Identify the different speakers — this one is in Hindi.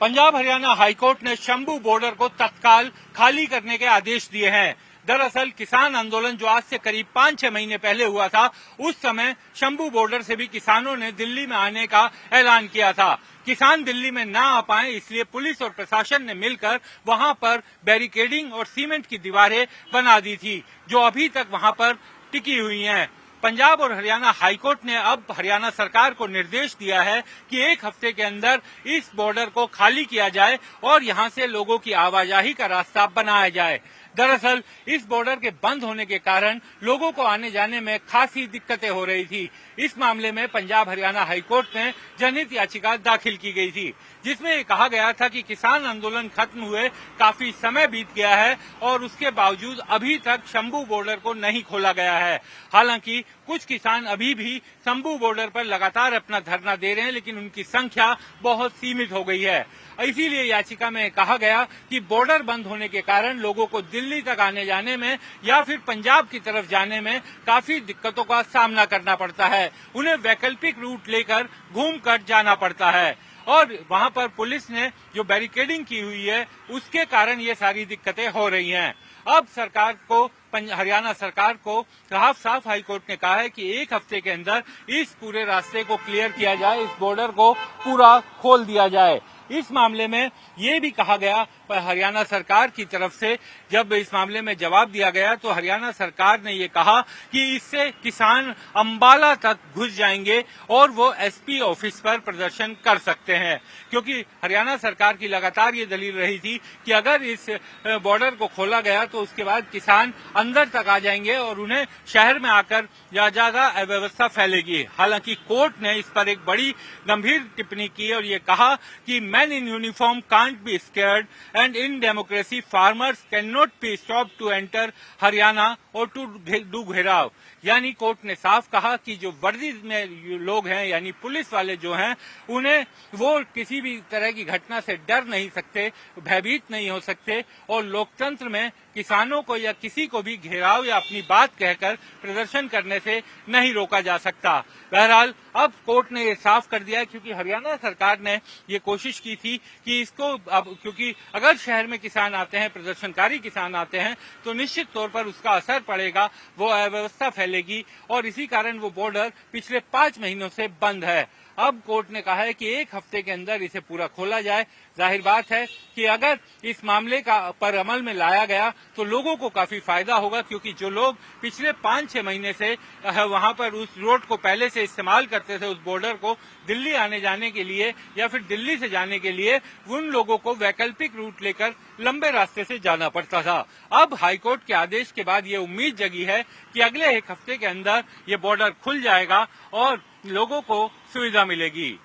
Speaker 1: पंजाब हरियाणा हाईकोर्ट ने शंभू बॉर्डर को तत्काल खाली करने के आदेश दिए हैं। दरअसल किसान आंदोलन जो आज से करीब 5-6 महीने पहले हुआ था, उस समय शंभू बॉर्डर से भी किसानों ने दिल्ली में आने का ऐलान किया था। किसान दिल्ली में ना आ पाए, इसलिए पुलिस और प्रशासन ने मिलकर वहां पर बैरिकेडिंग और सीमेंट की दीवारें बना दी थी, जो अभी तक वहां पर टिकी हुई हैं। पंजाब और हरियाणा हाईकोर्ट ने अब हरियाणा सरकार को निर्देश दिया है कि 1 हफ्ते के अंदर इस बॉर्डर को खाली किया जाए और यहां से लोगों की आवाजाही का रास्ता बनाया जाए। दरअसल इस बॉर्डर के बंद होने के कारण लोगों को आने जाने में खासी दिक्कतें हो रही थी। इस मामले में पंजाब हरियाणा हाईकोर्ट में जनहित याचिका दाखिल की गई थी, जिसमें ये कहा गया था कि किसान आंदोलन खत्म हुए काफी समय बीत गया है और उसके बावजूद अभी तक शंभू बॉर्डर को नहीं खोला गया है। हालांकि कुछ किसान अभी भी शंभू बॉर्डर पर लगातार अपना धरना दे रहे हैं, लेकिन उनकी संख्या बहुत सीमित हो गई है। इसीलिए याचिका में कहा गया कि बॉर्डर बंद होने के कारण लोगों को दिल्ली तक आने जाने में या फिर पंजाब की तरफ जाने में काफी दिक्कतों का सामना करना पड़ता है। उन्हें वैकल्पिक रूट लेकर घूमकर जाना पड़ता है और वहां पर पुलिस ने जो बैरिकेडिंग की हुई है, उसके कारण ये सारी दिक्कतें हो रही हैं। अब सरकार को, हरियाणा सरकार को साफ हाईकोर्ट ने कहा है कि 1 हफ्ते के अंदर इस पूरे रास्ते को क्लियर किया जाए, इस बॉर्डर को पूरा खोल दिया जाए। इस मामले में ये भी कहा गया हरियाणा सरकार की तरफ से, जब इस मामले में जवाब दिया गया तो हरियाणा सरकार ने ये कहा कि इससे किसान अंबाला तक घुस जाएंगे और वो एसपी ऑफिस पर प्रदर्शन कर सकते हैं, क्योंकि हरियाणा सरकार की लगातार ये दलील रही थी कि अगर इस बॉर्डर को खोला गया तो उसके बाद किसान अंदर तक आ जाएंगे और उन्हें शहर में आकर ज्यादा अव्यवस्था फैलेगी। हालांकि कोर्ट ने इस पर एक बड़ी गंभीर टिप्पणी की और ये कहा कि men in uniform can't be scared and in democracy farmers cannot be stopped to enter Haryana or to do घेराव। यानी कोर्ट ने साफ कहा कि जो वर्दी में लोग हैं, यानी पुलिस वाले जो हैं, उन्हें वो किसी भी तरह की घटना से डर नहीं सकते, भयभीत नहीं हो सकते और लोकतंत्र में किसानों को या किसी को भी घेराव या अपनी बात कहकर प्रदर्शन करने से नहीं रोका जा सकता। बहरहाल अब कोर्ट ने ये साफ कर दिया, क्योंकि हरियाणा सरकार ने ये कोशिश की थी कि इसको अब, क्योंकि अगर शहर में किसान आते हैं, प्रदर्शनकारी किसान आते हैं, तो निश्चित तौर पर उसका असर पड़ेगा, वो अव्यवस्था फैलेगी और इसी कारण वो बॉर्डर पिछले 5 महीनों से बंद है। अब कोर्ट ने कहा है कि 1 हफ्ते के अंदर इसे पूरा खोला जाए। जाहिर बात है कि अगर इस मामले का पर अमल में लाया गया तो लोगों को काफी फायदा होगा, क्योंकि जो लोग पिछले 5-6 महीने से वहां पर उस रोड को पहले से इस्तेमाल करते थे, उस बॉर्डर को दिल्ली आने जाने के लिए या फिर दिल्ली से जाने के लिए, उन लोगों को वैकल्पिक रूट लेकर लंबे रास्ते से जाना पड़ता था। अब हाईकोर्ट के आदेश के बाद ये उम्मीद जगी है कि अगले 1 हफ्ते के अंदर ये बॉर्डर खुल जाएगा और लोगों को सुविधा मिलेगी।